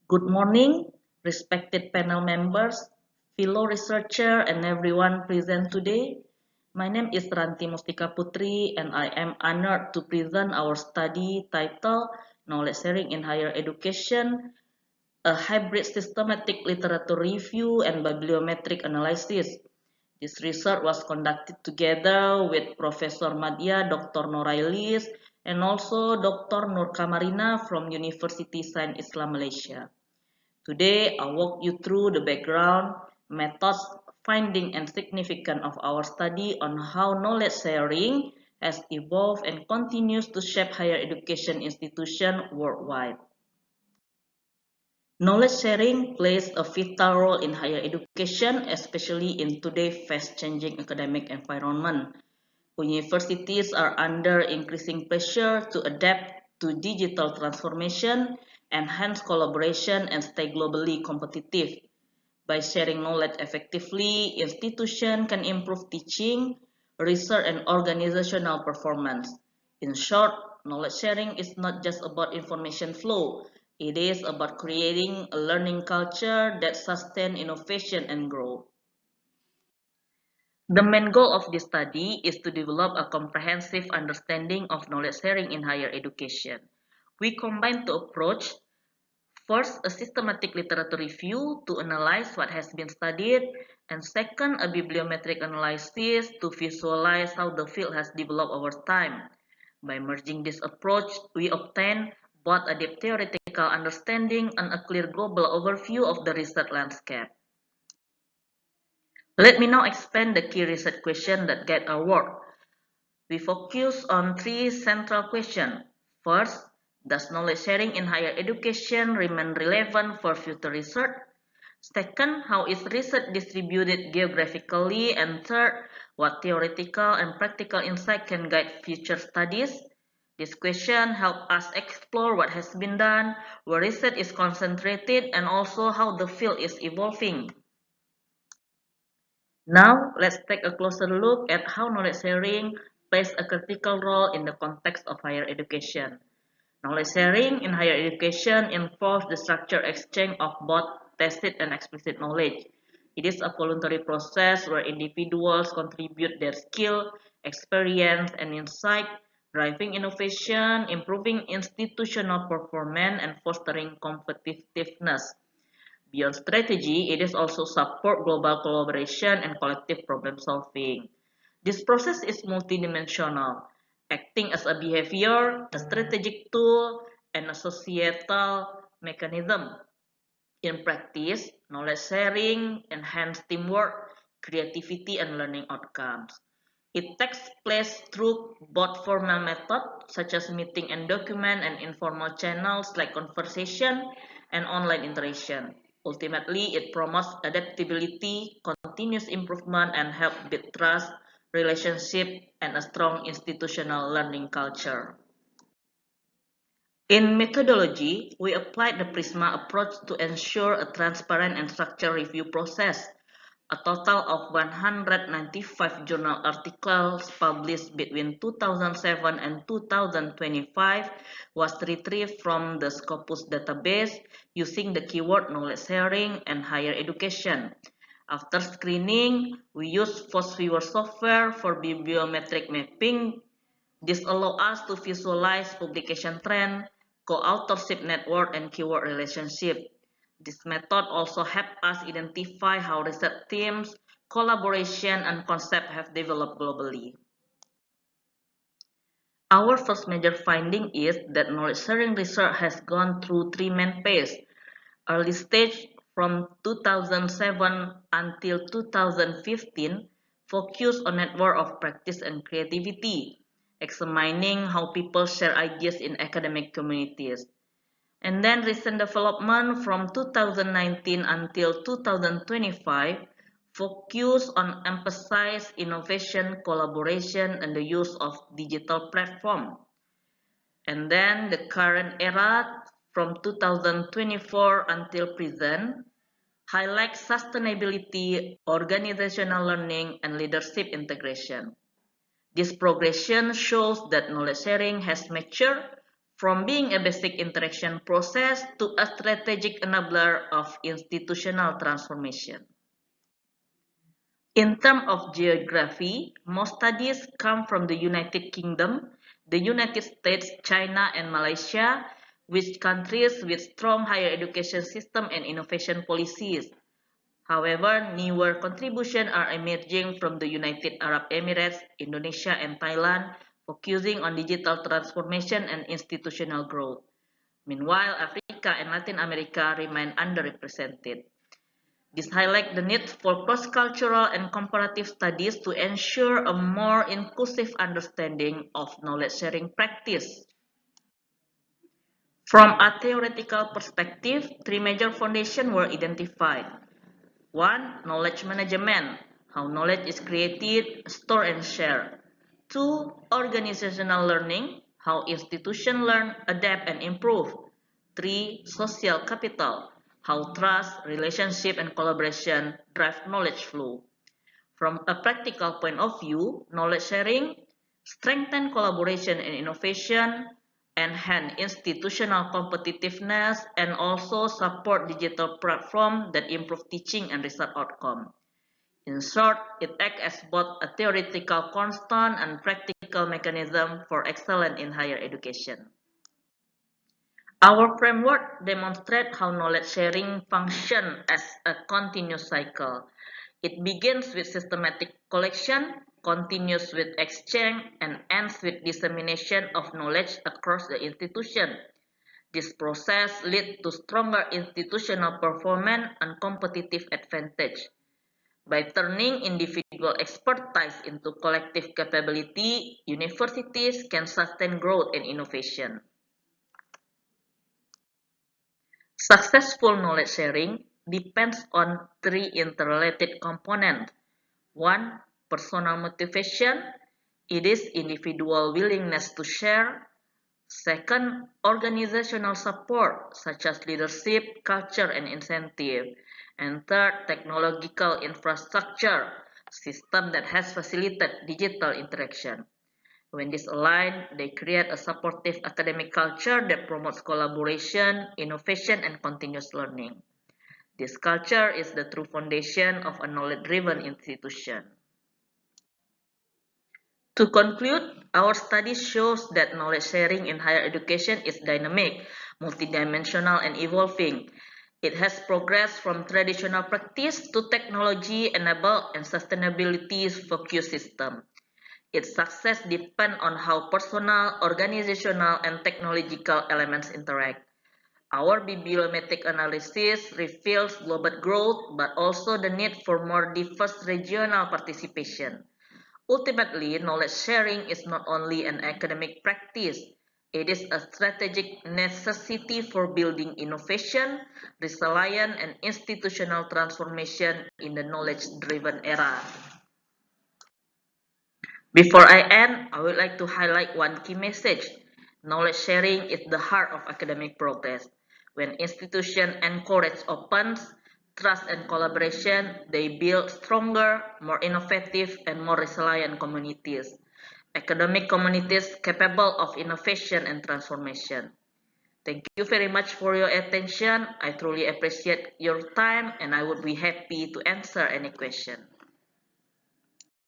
Good morning, respected panel members, fellow researcher, and everyone present today. My name is Ranti Mustika Putri, and I am honored to present our study titled Knowledge Sharing in Higher Education, a Hybrid Systematic Literature Review and Bibliometric Analysis. This research was conducted together with Professor Madya, Dr. Norailis, and also Dr. Nur Kamarina from University Sains Islam Malaysia. Today, I'll walk you through the background, methods, finding, and significance of our study on how knowledge sharing has evolved and continues to shape higher education institutions worldwide. Knowledge sharing plays a vital role in higher education, especially in today's fast-changing academic environment. Universities are under increasing pressure to adapt to digital transformation, enhance collaboration, and stay globally competitive. By sharing knowledge effectively, institutions can improve teaching, research, and organizational performance. In short, knowledge sharing is not just about information flow, it is about creating a learning culture that sustains innovation and growth. The main goal of this study is to develop a comprehensive understanding of knowledge sharing in higher education. We combine two approaches. First, a systematic literature review to analyze what has been studied, and second, a bibliometric analysis to visualize how the field has developed over time. By merging this approach, we obtain both a deep theoretical understanding and a clear global overview of the research landscape. Let me now expand the key research questions that guide our work. We focus on three central questions. First, does knowledge sharing in higher education remain relevant for future research? Second, how is research distributed geographically? And third, what theoretical and practical insight can guide future studies? This question helps us explore what has been done, where research is concentrated, and also how the field is evolving. Now, let's take a closer look at how knowledge sharing plays a critical role in the context of higher education. Knowledge sharing in higher education involves the structured exchange of both tacit and explicit knowledge. It is a voluntary process where individuals contribute their skill, experience, and insight, driving innovation, improving institutional performance, and fostering competitiveness. Beyond strategy, it is also support global collaboration and collective problem solving. This process is multidimensional, acting as a behavior, a strategic tool, and a societal mechanism. In practice, knowledge sharing enhances teamwork, creativity, and learning outcomes. It takes place through both formal methods, such as meeting and document, and informal channels like conversation and online interaction. Ultimately, it promotes adaptability, continuous improvement, and helps build trust, relationship, and a strong institutional learning culture. In methodology, we applied the PRISMA approach to ensure a transparent and structured review process. A total of 195 journal articles published between 2007 and 2025 was retrieved from the Scopus database using the keyword knowledge sharing and higher education. After screening, we used FOSViewer software for bibliometric mapping. This allows us to visualize publication trend, co-authorship network, and keyword relationship. This method also helps us identify how research teams, collaboration, and concepts have developed globally. Our first major finding is that knowledge sharing research has gone through three main phases. Early stage from 2007 until 2015 focused on network of practice and creativity, examining how people share ideas in academic communities. And then recent development from 2019 until 2025 focus on emphasize innovation, collaboration, and the use of digital platform. And then the current era from 2024 until present highlights sustainability, organizational learning, and leadership integration. This progression shows that knowledge sharing has matured from being a basic interaction process to a strategic enabler of institutional transformation. In terms of geography, most studies come from the United Kingdom, the United States, China, and Malaysia, which countries with strong higher education system and innovation policies. However, newer contributions are emerging from the United Arab Emirates, Indonesia, and Thailand, focusing on digital transformation and institutional growth. Meanwhile, Africa and Latin America remain underrepresented. This highlights the need for cross-cultural and comparative studies to ensure a more inclusive understanding of knowledge-sharing practice. From a theoretical perspective, three major foundations were identified. 1. Knowledge management, how knowledge is created, stored, and shared. 2. Organizational learning, how institutions learn, adapt, and improve. 3. Social capital, how trust, relationship, and collaboration drive knowledge flow. From a practical point of view, knowledge sharing strengthens collaboration and innovation, enhance institutional competitiveness, and also support digital platforms that improve teaching and research outcomes. In short, it acts as both a theoretical constant and practical mechanism for excellence in higher education. Our framework demonstrates how knowledge sharing functions as a continuous cycle. It begins with systematic collection, continues with exchange, and ends with dissemination of knowledge across the institution. This process leads to stronger institutional performance and competitive advantage. By turning individual expertise into collective capability, universities can sustain growth and innovation. Successful knowledge sharing depends on three interrelated components. 1. Personal motivation. It is individual willingness to share. 2. Organizational support, such as leadership, culture, and incentive. And 3. Technological infrastructure, system that has facilitated digital interaction. When these align, they create a supportive academic culture that promotes collaboration, innovation, and continuous learning. This culture is the true foundation of a knowledge-driven institution. To conclude, our study shows that knowledge sharing in higher education is dynamic, multidimensional, and evolving. It has progressed from traditional practice to technology-enabled and sustainability-focused system. Its success depends on how personal, organizational, and technological elements interact. Our bibliometric analysis reveals global growth, but also the need for more diverse regional participation. Ultimately, knowledge sharing is not only an academic practice, it is a strategic necessity for building innovation, resilience, and institutional transformation in the knowledge-driven era. Before I end, I would like to highlight one key message. Knowledge sharing is the heart of academic progress. When institutions encourage openness, trust, and collaboration, they build stronger, more innovative, and more resilient communities. Academic communities capable of innovation and transformation. Thank you very much for your attention. I truly appreciate your time, and I would be happy to answer any question.